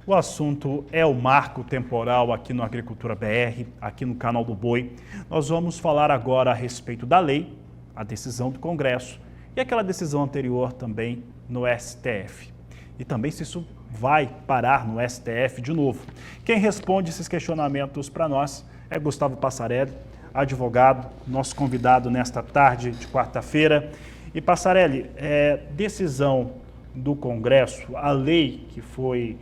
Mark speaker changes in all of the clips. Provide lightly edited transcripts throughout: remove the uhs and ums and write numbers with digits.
Speaker 1: O assunto é o marco temporal aqui no Agricultura BR, aqui no canal do Boi. Nós vamos falar agora a respeito da lei, a decisão do Congresso e aquela decisão anterior também no STF. E também se isso vai parar no STF de novo. Quem responde esses questionamentos para nós é Gustavo Passarelli, advogado, nosso convidado nesta tarde de quarta-feira. E Passarelli, decisão do Congresso, a lei que foi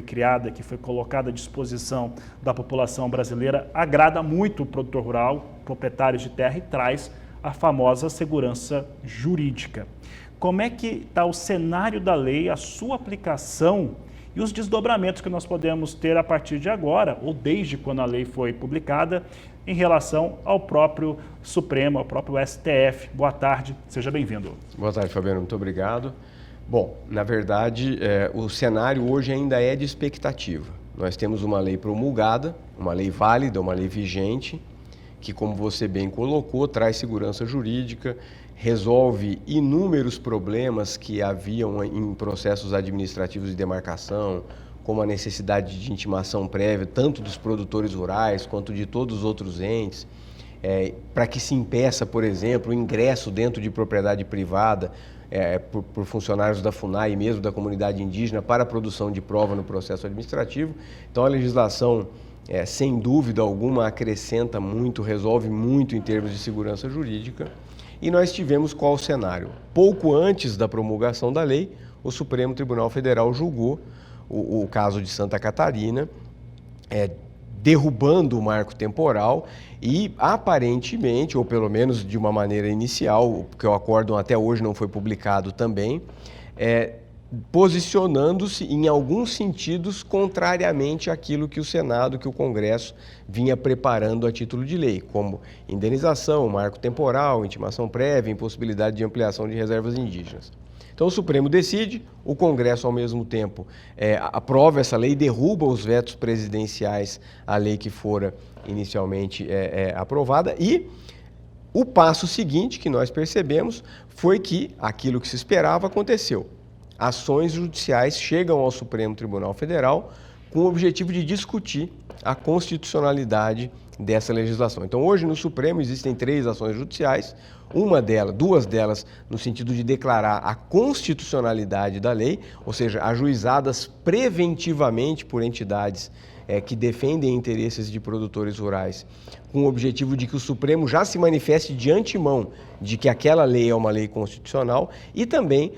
Speaker 1: criada, que foi colocada à disposição da população brasileira, agrada muito o produtor rural, proprietário de terra e traz a famosa segurança jurídica. Como é que está o cenário da lei, a sua aplicação e os desdobramentos que nós podemos ter a partir de agora, ou desde quando a lei foi publicada, em relação ao próprio Supremo, ao próprio STF? Boa tarde, seja bem-vindo.
Speaker 2: Boa tarde, Fabiano, muito obrigado. Bom, na verdade, o cenário hoje ainda é de expectativa. Nós temos uma lei promulgada, uma lei válida, uma lei vigente, que, como você bem colocou, traz segurança jurídica, resolve inúmeros problemas que haviam em processos administrativos de demarcação, como a necessidade de intimação prévia, tanto dos produtores rurais quanto de todos os outros entes, para que se impeça, por exemplo, o ingresso dentro de propriedade privada por funcionários da FUNAI e mesmo da comunidade indígena para a produção de prova no processo administrativo. Então, a legislação, sem dúvida alguma, acrescenta muito, resolve muito em termos de segurança jurídica. E nós tivemos qual o cenário? Pouco antes da promulgação da lei, o Supremo Tribunal Federal julgou o caso de Santa Catarina, derrubando o marco temporal e, aparentemente, ou pelo menos de uma maneira inicial, porque o acórdão até hoje não foi publicado também, posicionando-se em alguns sentidos contrariamente àquilo que o Senado, que o Congresso vinha preparando a título de lei, como indenização, marco temporal, intimação prévia, impossibilidade de ampliação de reservas indígenas. Então o Supremo decide, o Congresso ao mesmo tempo aprova essa lei, derruba os vetos presidenciais à lei que fora inicialmente aprovada e o passo seguinte que nós percebemos foi que aquilo que se esperava aconteceu. Ações judiciais chegam ao Supremo Tribunal Federal com o objetivo de discutir a constitucionalidade dessa legislação. Então, hoje no Supremo existem 3 ações judiciais, duas delas no sentido de declarar a constitucionalidade da lei, ou seja, ajuizadas preventivamente por entidades que defendem interesses de produtores rurais, com o objetivo de que o Supremo já se manifeste de antemão de que aquela lei é uma lei constitucional, e também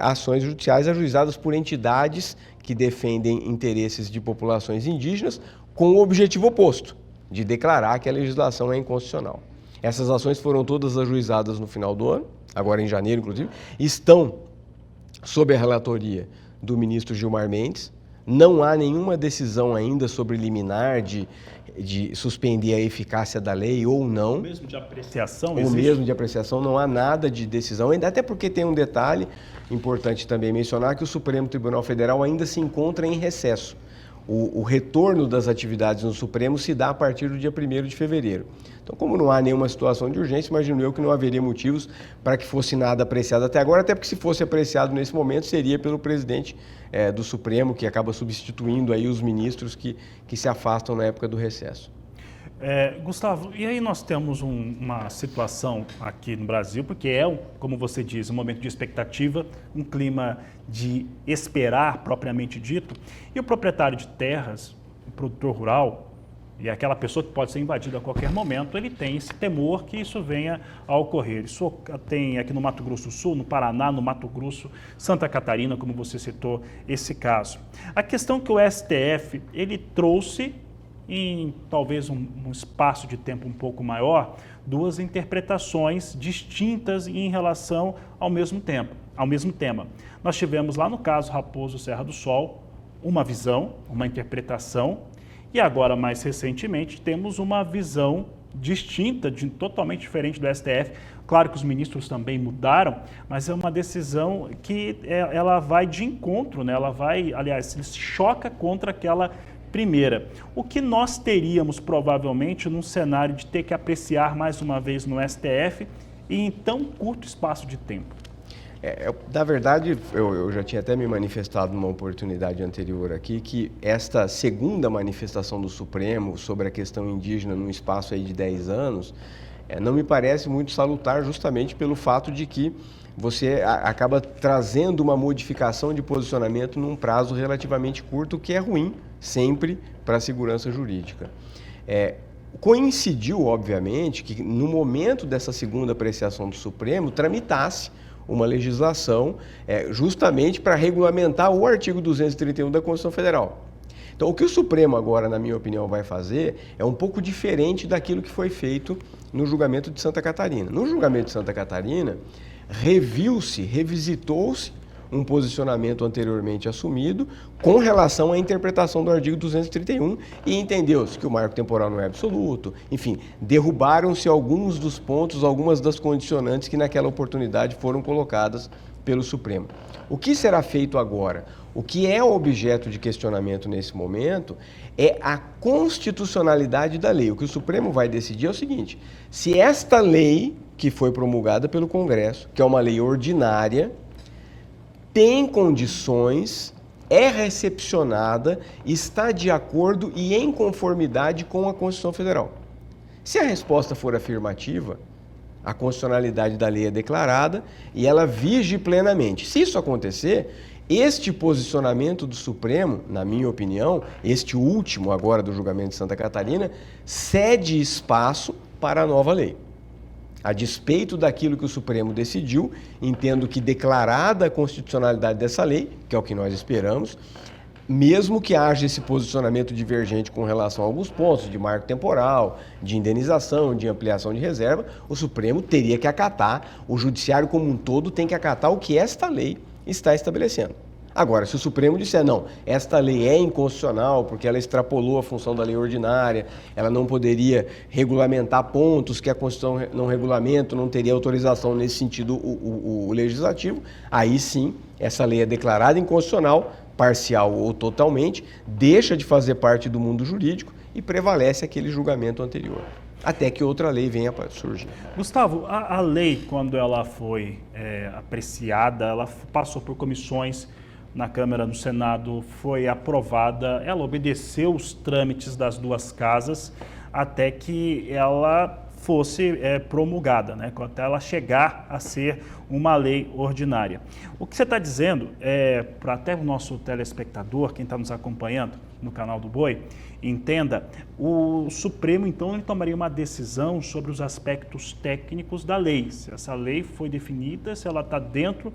Speaker 2: ações judiciais ajuizadas por entidades que defendem interesses de populações indígenas, com o objetivo oposto, de declarar que a legislação é inconstitucional. Essas ações foram todas ajuizadas no final do ano, agora em janeiro, inclusive, estão sob a relatoria do ministro Gilmar Mendes. Não há nenhuma decisão ainda sobre liminar de suspender a eficácia da lei ou não.
Speaker 1: Mesmo de apreciação?
Speaker 2: Ou mesmo de apreciação, não há nada de decisão, ainda até porque tem um detalhe importante também mencionar, que o Supremo Tribunal Federal ainda se encontra em recesso. O retorno das atividades no Supremo se dá a partir do dia 1º de fevereiro. Então, como não há nenhuma situação de urgência, imagino eu que não haveria motivos para que fosse nada apreciado até agora, até porque se fosse apreciado nesse momento, seria pelo presidente do Supremo, que acaba substituindo aí os ministros que se afastam na época do recesso.
Speaker 1: Gustavo, e aí nós temos uma situação aqui no Brasil, porque como você diz, um momento de expectativa, um clima de esperar propriamente dito, e o proprietário de terras, o produtor rural, e aquela pessoa que pode ser invadida a qualquer momento, ele tem esse temor que isso venha a ocorrer. Isso tem aqui no Mato Grosso do Sul, no Paraná, no Mato Grosso, Santa Catarina, como você citou esse caso. A questão que o STF, ele trouxe em talvez um espaço de tempo um pouco maior, 2 interpretações distintas em relação ao mesmo tema. Nós tivemos lá no caso Raposo Serra do Sol uma visão, uma interpretação, e agora mais recentemente temos uma visão distinta, totalmente diferente do STF. Claro que os ministros também mudaram, mas é uma decisão que ela vai de encontro, né? Ele se choca contra aquela primeira. O que nós teríamos provavelmente num cenário de ter que apreciar mais uma vez no STF e em tão curto espaço de tempo?
Speaker 2: Na verdade, eu já tinha até me manifestado numa oportunidade anterior aqui que esta segunda manifestação do Supremo sobre a questão indígena num espaço aí de 10 anos não me parece muito salutar, justamente pelo fato de que você acaba trazendo uma modificação de posicionamento num prazo relativamente curto, o que é ruim sempre para a segurança jurídica. Coincidiu, obviamente, que no momento dessa segunda apreciação do Supremo tramitasse uma legislação justamente para regulamentar o artigo 231 da Constituição Federal. Então, o que o Supremo agora, na minha opinião, vai fazer é um pouco diferente daquilo que foi feito no julgamento de Santa Catarina. No julgamento de Santa Catarina, revisitou-se um posicionamento anteriormente assumido com relação à interpretação do artigo 231 e entendeu-se que o marco temporal não é absoluto. Enfim, derrubaram-se alguns dos pontos, algumas das condicionantes que naquela oportunidade foram colocadas pelo Supremo. O que será feito agora? O que é objeto de questionamento nesse momento é a constitucionalidade da lei. O que o Supremo vai decidir é o seguinte: se esta lei que foi promulgada pelo Congresso, que é uma lei ordinária, tem condições, é recepcionada, está de acordo e em conformidade com a Constituição Federal. Se a resposta for afirmativa, a constitucionalidade da lei é declarada e ela vige plenamente. Se isso acontecer, este posicionamento do Supremo, na minha opinião, este último agora do julgamento de Santa Catarina, cede espaço para a nova lei. A despeito daquilo que o Supremo decidiu, entendo que declarada a constitucionalidade dessa lei, que é o que nós esperamos, mesmo que haja esse posicionamento divergente com relação a alguns pontos de marco temporal, de indenização, de ampliação de reserva, o Supremo teria que acatar, o Judiciário como um todo tem que acatar o que esta lei está estabelecendo. Agora, se o Supremo disser, não, esta lei é inconstitucional porque ela extrapolou a função da lei ordinária, ela não poderia regulamentar pontos que a Constituição não regulamenta, não teria autorização nesse sentido o legislativo, aí sim, essa lei é declarada inconstitucional, parcial ou totalmente, deixa de fazer parte do mundo jurídico e prevalece aquele julgamento anterior, até que outra lei venha a surgir.
Speaker 1: Gustavo, a lei, quando ela foi apreciada, ela passou por comissões na Câmara, no Senado, foi aprovada, ela obedeceu os trâmites das duas casas até que ela fosse promulgada, né? Até ela chegar a ser uma lei ordinária. O que você está dizendo, para até o nosso telespectador, quem está nos acompanhando no canal do Boi, entenda, o Supremo, então, ele tomaria uma decisão sobre os aspectos técnicos da lei. Se essa lei foi definida, se ela está dentro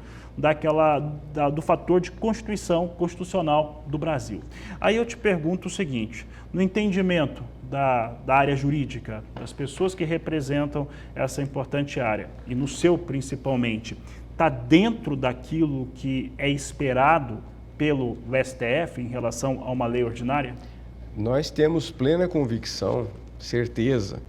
Speaker 1: do fator de constitucional do Brasil. Aí eu te pergunto o seguinte, no entendimento da área jurídica, das pessoas que representam essa importante área, e no seu principalmente, está dentro daquilo que é esperado pelo STF em relação a uma lei ordinária?
Speaker 2: Nós temos plena convicção, certeza,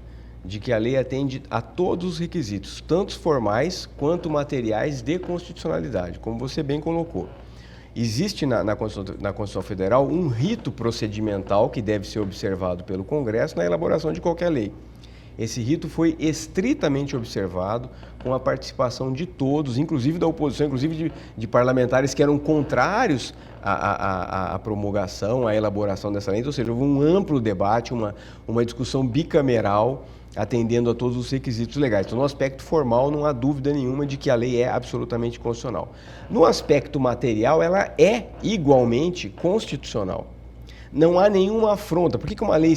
Speaker 2: de que a lei atende a todos os requisitos, tanto formais quanto materiais de constitucionalidade, como você bem colocou. Existe na Constituição Federal um rito procedimental que deve ser observado pelo Congresso na elaboração de qualquer lei. Esse rito foi estritamente observado com a participação de todos, inclusive da oposição, inclusive de parlamentares que eram contrários à promulgação, à elaboração dessa lei. Ou seja, houve um amplo debate, uma discussão bicameral, atendendo a todos os requisitos legais. Então, no aspecto formal, não há dúvida nenhuma de que a lei é absolutamente constitucional. No aspecto material, ela é igualmente constitucional. Não há nenhuma afronta. Por que uma lei...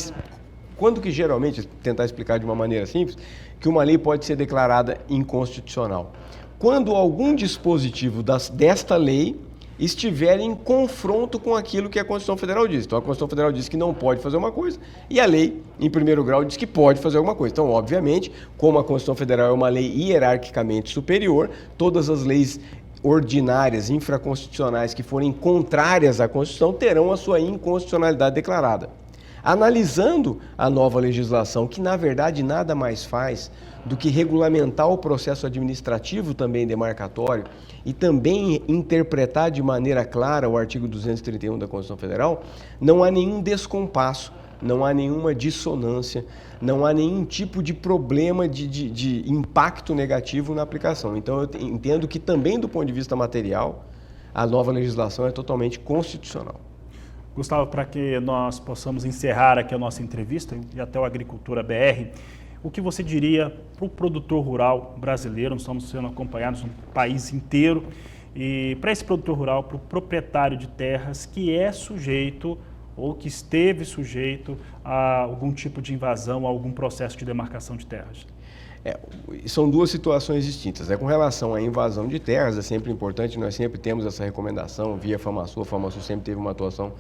Speaker 2: Quando que geralmente, tentar explicar de uma maneira simples, que uma lei pode ser declarada inconstitucional? Quando algum dispositivo desta lei estiver em confronto com aquilo que a Constituição Federal diz. Então, a Constituição Federal diz que não pode fazer uma coisa e a lei, em primeiro grau, diz que pode fazer alguma coisa. Então, obviamente, como a Constituição Federal é uma lei hierarquicamente superior, todas as leis ordinárias, infraconstitucionais que forem contrárias à Constituição terão a sua inconstitucionalidade declarada. Analisando a nova legislação, que na verdade nada mais faz do que regulamentar o processo administrativo também demarcatório e também interpretar de maneira clara o artigo 231 da Constituição Federal, não há nenhum descompasso não há nenhuma dissonância, não há nenhum tipo de problema de impacto negativo na aplicação. Então, eu entendo que também do ponto de vista material, a nova legislação é totalmente constitucional.
Speaker 1: Gustavo, para que nós possamos encerrar aqui a nossa entrevista e até o Agricultura BR, o que você diria para o produtor rural brasileiro? Nós estamos sendo acompanhados no país inteiro. E para esse produtor rural, para o proprietário de terras que é sujeito ou que esteve sujeito a algum tipo de invasão, a algum processo de demarcação de terras?
Speaker 2: São duas situações distintas. Com relação à invasão de terras, é sempre importante, nós sempre temos essa recomendação via FamaSul. A FamaSul sempre teve uma atuação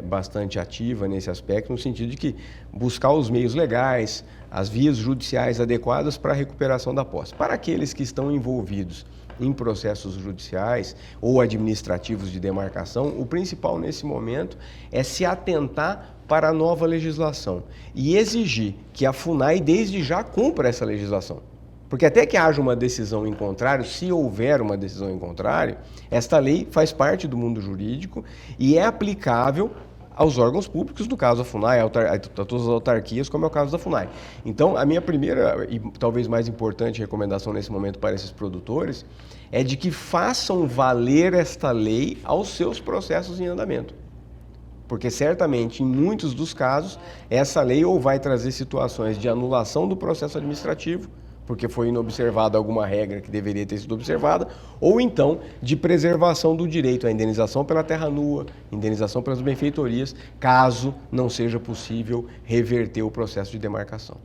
Speaker 2: bastante ativa nesse aspecto, no sentido de que buscar os meios legais, as vias judiciais adequadas para a recuperação da posse. Para aqueles que estão envolvidos em processos judiciais ou administrativos de demarcação, o principal nesse momento é se atentar para a nova legislação e exigir que a FUNAI desde já cumpra essa legislação. Porque até que haja uma decisão em contrário, se houver uma decisão em contrário, esta lei faz parte do mundo jurídico e é aplicável aos órgãos públicos, no caso a FUNAI, a todas as autarquias, como é o caso da FUNAI. Então, a minha primeira e talvez mais importante recomendação nesse momento para esses produtores é de que façam valer esta lei aos seus processos em andamento. Porque certamente, em muitos dos casos, essa lei ou vai trazer situações de anulação do processo administrativo, porque foi inobservada alguma regra que deveria ter sido observada, ou então de preservação do direito à indenização pela terra nua, indenização pelas benfeitorias, caso não seja possível reverter o processo de demarcação.